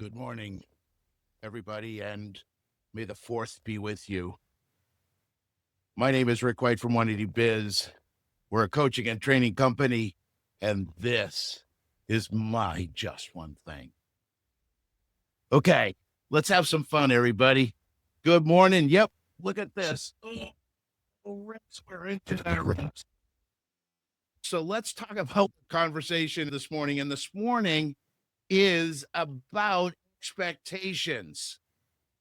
Good morning, everybody, and may the fourth be with you. My name is Rick White from 180 Biz. We're a coaching and training company, and this is my just one thing. Okay, let's have some fun, everybody. Good morning. Yep, look at this. We're into that. So let's talk about the conversation this morning. And this morning is about expectations.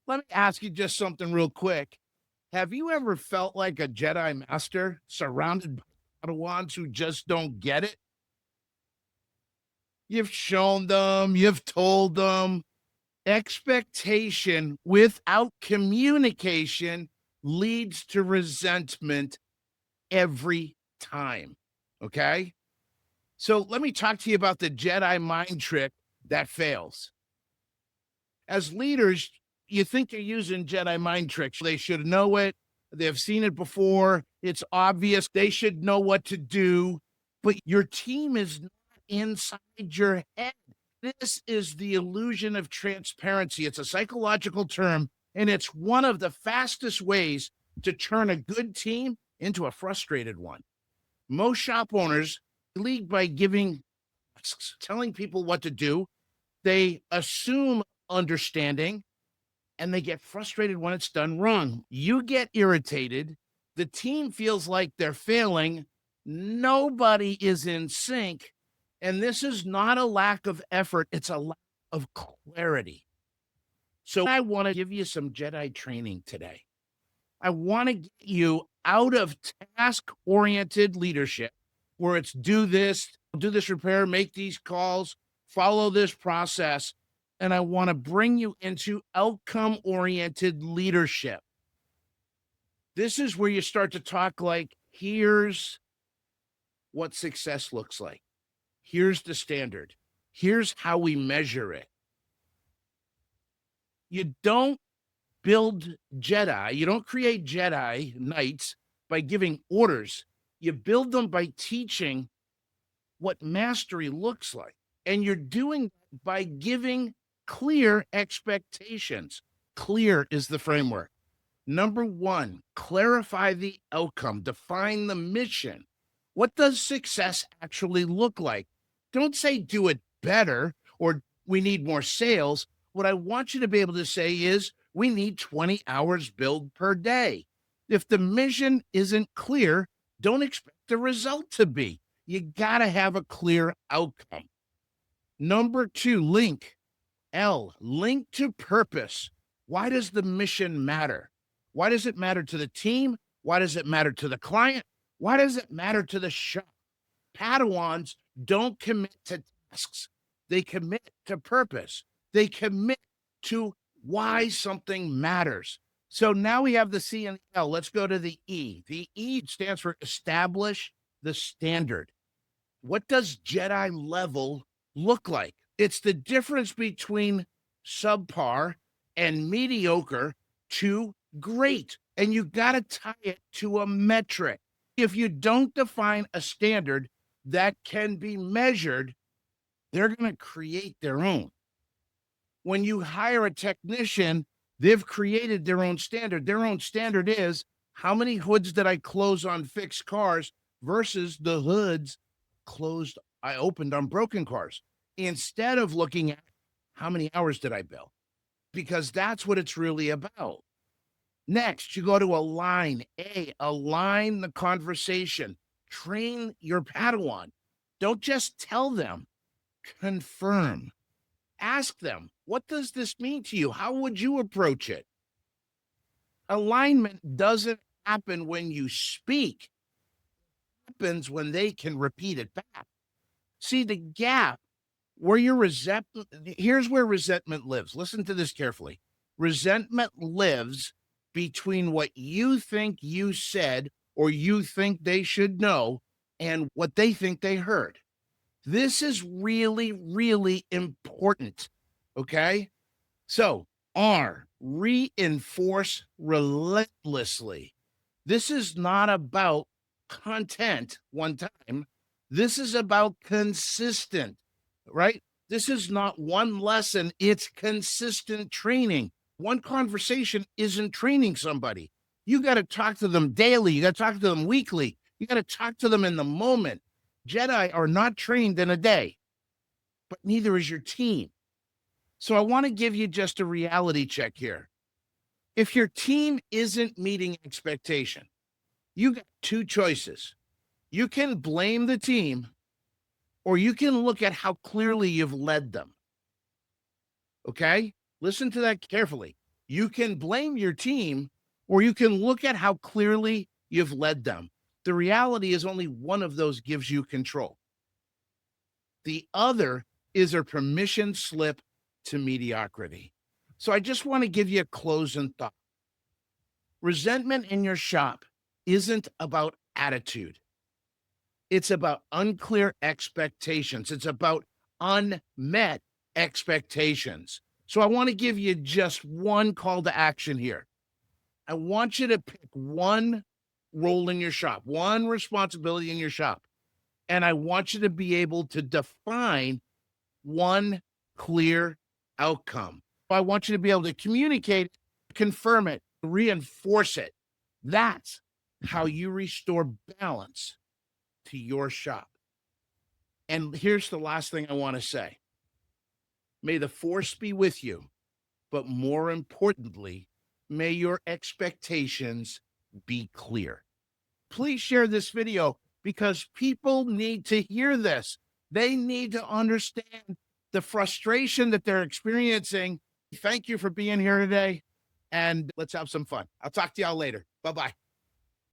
Let me ask you just something real quick. Have you ever felt like a Jedi Master surrounded by Padawans who just don't get it? You've shown them, you've told them. Expectation without communication leads to resentment every time. Okay? So let me talk to you about the Jedi mind trick that fails. As leaders, you think you're using Jedi mind tricks. They should know it. They've seen it before. It's obvious. They should know what to do. But your team is not inside your head. This is the illusion of transparency. It's a psychological term, and it's one of the fastest ways to turn a good team into a frustrated one. Most shop owners lead by telling people what to do. They assume understanding, and they get frustrated when it's done wrong. You get irritated. The team feels like they're failing. Nobody is in sync. And this is not a lack of effort, it's a lack of clarity. So I want to give you some Jedi training today. I want to get you out of task-oriented leadership, where it's do this repair, make these calls, follow this process. And I want to bring you into outcome-oriented leadership. This is where you start to talk like, here's what success looks like. Here's the standard. Here's how we measure it. You don't build Jedi. You don't create Jedi Knights by giving orders. You build them by teaching what mastery looks like. And you're doing that by giving clear expectations. Clear is the framework. Number one, clarify the outcome, define the mission. What does success actually look like? Don't say do it better or we need more sales. What I want you to be able to say is we need 20 hours billed per day. If the mission isn't clear, don't expect the result to be. You got to have a clear outcome. Number two, link. Link to purpose. Why does the mission matter? Why does it matter to the team? Why does it matter to the client? Why does it matter to the shop? Padawans don't commit to tasks. They commit to purpose. They commit to why something matters. So now we have the C and the L. Let's go to the E. The E stands for establish the standard. What does Jedi level look like? It's the difference between subpar and mediocre to great. And you got to tie it to a metric. If you don't define a standard that can be measured, they're going to create their own. When you hire a technician, they've created their own standard. Their own standard is how many hoods did I close on fixed cars versus the hoods I opened on broken cars, instead of looking at how many hours did I bill, because that's what it's really about. Next, you go to align. Align the conversation. Train your Padawan. Don't just tell them, confirm. Ask them, what does this mean to you? How would you approach it? Alignment doesn't happen when you speak. It happens when they can repeat it back. See, the gap where your resentment, here's where resentment lives. Listen to this carefully. Resentment lives between what you think you said or you think they should know and what they think they heard. This is really, really important. Okay? So, R, reinforce relentlessly. This is not about content one time. This is about consistent, right? This is not one lesson, it's consistent training. One conversation isn't training somebody. You got to talk to them daily. You got to talk to them weekly. You got to talk to them in the moment. Jedi are not trained in a day, but neither is your team. So I want to give you just a reality check here. If your team isn't meeting expectation, you got two choices. You can blame the team, or you can look at how clearly you've led them. Okay? Listen to that carefully. You can blame your team, or you can look at how clearly you've led them. The reality is only one of those gives you control. The other is a permission slip to mediocrity. So I just want to give you a closing thought. Resentment in your shop isn't about attitude. It's about unclear expectations. It's about unmet expectations. So I want to give you just one call to action here. I want you to pick one role in your shop, one responsibility in your shop. And I want you to be able to define one clear outcome. I want you to be able to communicate, confirm it, reinforce it. That's how you restore balance to your shop. And here's the last thing I want to say. May the force be with you, but more importantly, may your expectations be clear. Please share this video because people need to hear this. They need to understand the frustration that they're experiencing. Thank you for being here today, and let's have some fun. I'll talk to y'all later. Bye-bye.